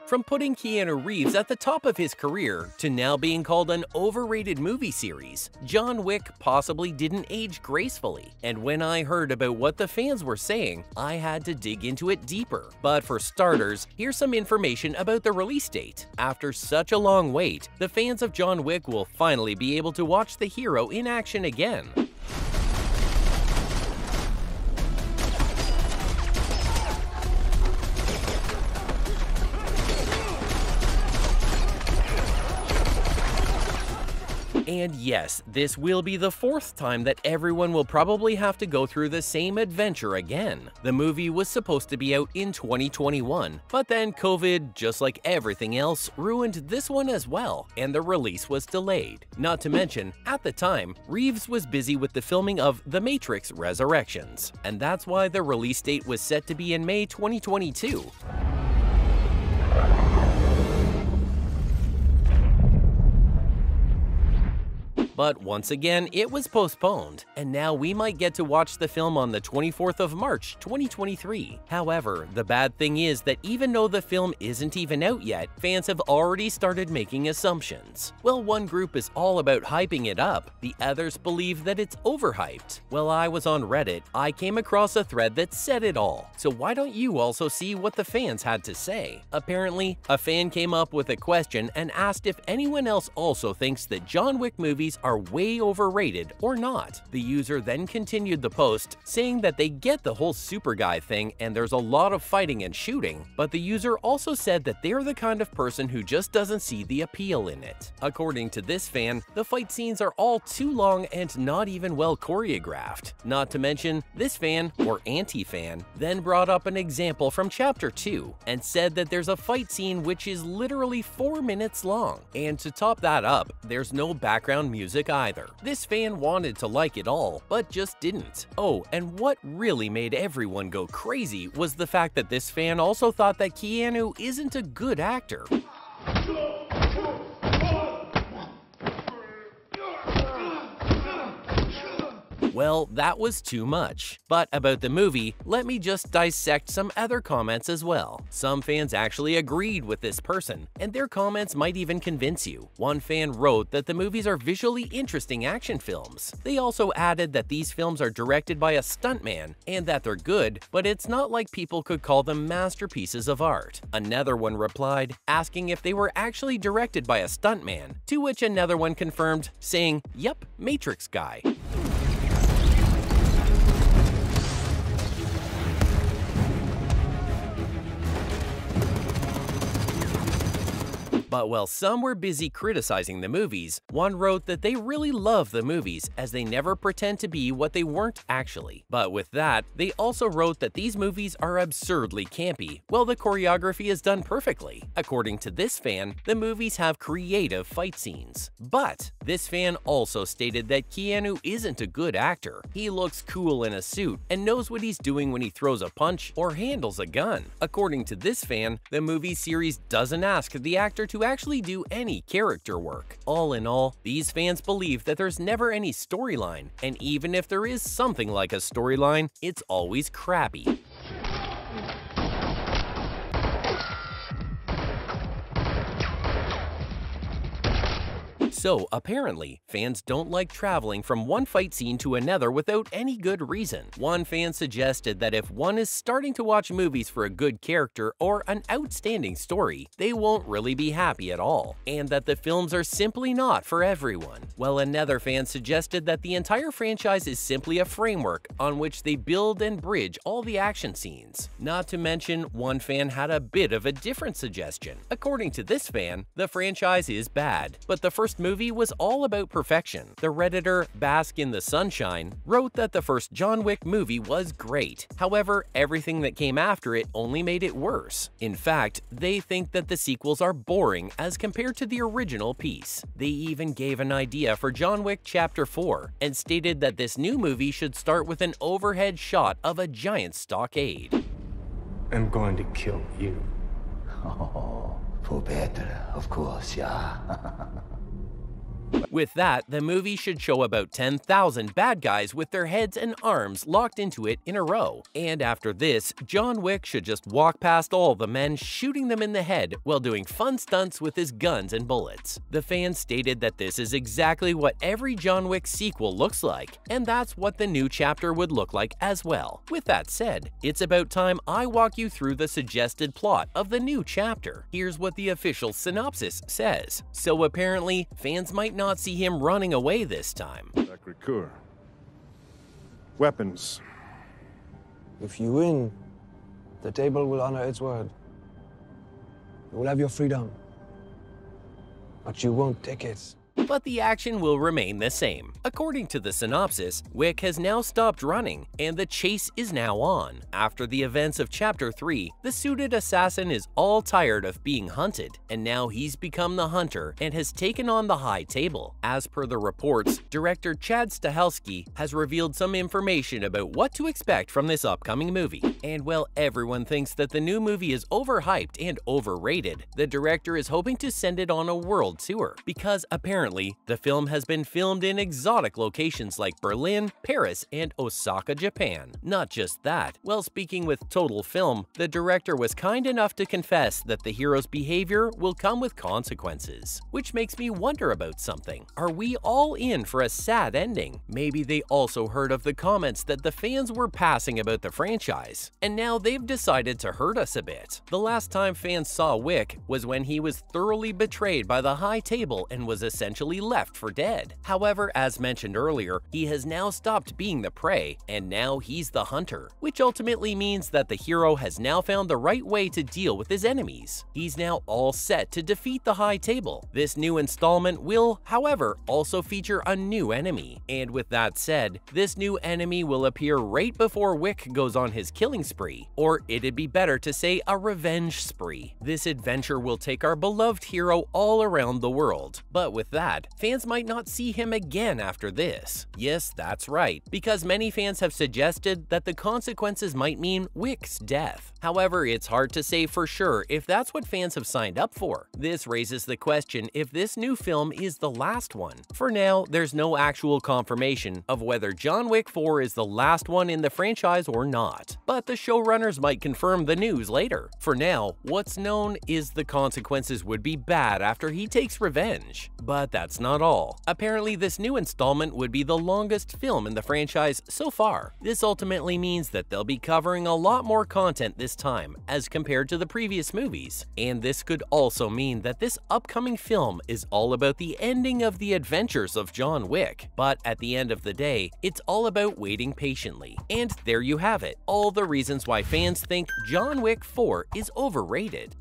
From putting Keanu Reeves at the top of his career to now being called an overrated movie series, John Wick possibly didn't age gracefully. And when I heard about what the fans were saying, I had to dig into it deeper. But for starters, here's some information about the release date. After such a long wait, the fans of John Wick will finally be able to watch the hero in action again. And yes, this will be the fourth time that everyone will probably have to go through the same adventure again. The movie was supposed to be out in 2021, but then COVID, just like everything else, ruined this one as well, and the release was delayed. Not to mention, at the time, Reeves was busy with the filming of The Matrix Resurrections, and that's why the release date was set to be in May 2022. But once again, it was postponed, and now we might get to watch the film on the 24th of March, 2023. However, the bad thing is that even though the film isn't even out yet, fans have already started making assumptions. Well, one group is all about hyping it up, the others believe that it's overhyped. While I was on Reddit, I came across a thread that said it all, so why don't you also see what the fans had to say? Apparently, a fan came up with a question and asked if anyone else also thinks that John Wick movies are way overrated or not. The user then continued the post, saying that they get the whole super guy thing and there's a lot of fighting and shooting, but the user also said that they're the kind of person who just doesn't see the appeal in it. According to this fan, the fight scenes are all too long and not even well choreographed. Not to mention, this fan, or anti-fan, then brought up an example from Chapter 2 and said that there's a fight scene which is literally 4 minutes long. And to top that up, there's no background music either. This fan wanted to like it all, but just didn't. Oh, and what really made everyone go crazy was the fact that this fan also thought that Keanu isn't a good actor. Well, that was too much. But about the movie, let me just dissect some other comments as well. Some fans actually agreed with this person, and their comments might even convince you. One fan wrote that the movies are visually interesting action films. They also added that these films are directed by a stuntman, and that they're good, but it's not like people could call them masterpieces of art. Another one replied, asking if they were actually directed by a stuntman, to which another one confirmed, saying, "Yup, Matrix guy." But while some were busy criticizing the movies, one wrote that they really love the movies as they never pretend to be what they weren't actually. But with that, they also wrote that these movies are absurdly campy, while the choreography is done perfectly. According to this fan, the movies have creative fight scenes. But this fan also stated that Keanu isn't a good actor. He looks cool in a suit and knows what he's doing when he throws a punch or handles a gun. According to this fan, the movie series doesn't ask the actor to actually do any character work. All in all, these fans believe that there's never any storyline, and even if there is something like a storyline, it's always crappy. So apparently, fans don't like traveling from one fight scene to another without any good reason. One fan suggested that if one is starting to watch movies for a good character or an outstanding story, they won't really be happy at all, and that the films are simply not for everyone. While another fan suggested that the entire franchise is simply a framework on which they build and bridge all the action scenes. Not to mention, one fan had a bit of a different suggestion. According to this fan, the franchise is bad, but the first movie was all about perfection. The Redditor Bask in the Sunshine wrote that the first John Wick movie was great. However, everything that came after it only made it worse. In fact, they think that the sequels are boring as compared to the original piece. They even gave an idea for John Wick Chapter 4 and stated that this new movie should start with an overhead shot of a giant stockade. I'm going to kill you. Oh, for better, of course, yeah. With that, the movie should show about 10,000 bad guys with their heads and arms locked into it in a row. And after this, John Wick should just walk past all the men, shooting them in the head while doing fun stunts with his guns and bullets. The fans stated that this is exactly what every John Wick sequel looks like, and that's what the new chapter would look like as well. With that said, it's about time I walk you through the suggested plot of the new chapter. Here's what the official synopsis says. So apparently, fans might not see him running away this time. Sacré-Cœur. Weapons. If you win, the table will honor its word. You will have your freedom, but you won't take it. But the action will remain the same. According to the synopsis, Wick has now stopped running, and the chase is now on. After the events of Chapter 3, the suited assassin is all tired of being hunted, and now he's become the hunter and has taken on the high table. As per the reports, director Chad Stahelski has revealed some information about what to expect from this upcoming movie. And while everyone thinks that the new movie is overhyped and overrated, the director is hoping to send it on a world tour, because apparently the film has been filmed in exotic locations like Berlin, Paris, and Osaka, Japan. Not just that, while speaking with Total Film, the director was kind enough to confess that the hero's behavior will come with consequences. Which makes me wonder about something. Are we all in for a sad ending? Maybe they also heard of the comments that the fans were passing about the franchise, and now they've decided to hurt us a bit. The last time fans saw Wick was when he was thoroughly betrayed by the high table and was essentially left for dead. However, as mentioned earlier, he has now stopped being the prey, and now he's the hunter, which ultimately means that the hero has now found the right way to deal with his enemies. He's now all set to defeat the high table. This new installment will, however, also feature a new enemy. And with that said, this new enemy will appear right before Wick goes on his killing spree, or it'd be better to say a revenge spree. This adventure will take our beloved hero all around the world, but with that, fans might not see him again after this. Yes, that's right, because many fans have suggested that the consequences might mean Wick's death. However, it's hard to say for sure if that's what fans have signed up for. This raises the question if this new film is the last one. For now, there's no actual confirmation of whether John Wick 4 is the last one in the franchise or not, but the showrunners might confirm the news later. For now, what's known is the consequences would be bad after he takes revenge. But that's not all. Apparently, this new installment would be the longest film in the franchise so far. This ultimately means that they'll be covering a lot more content this time as compared to the previous movies. And this could also mean that this upcoming film is all about the ending of the adventures of John Wick. But at the end of the day, it's all about waiting patiently. And there you have it, all the reasons why fans think John Wick 4 is overrated.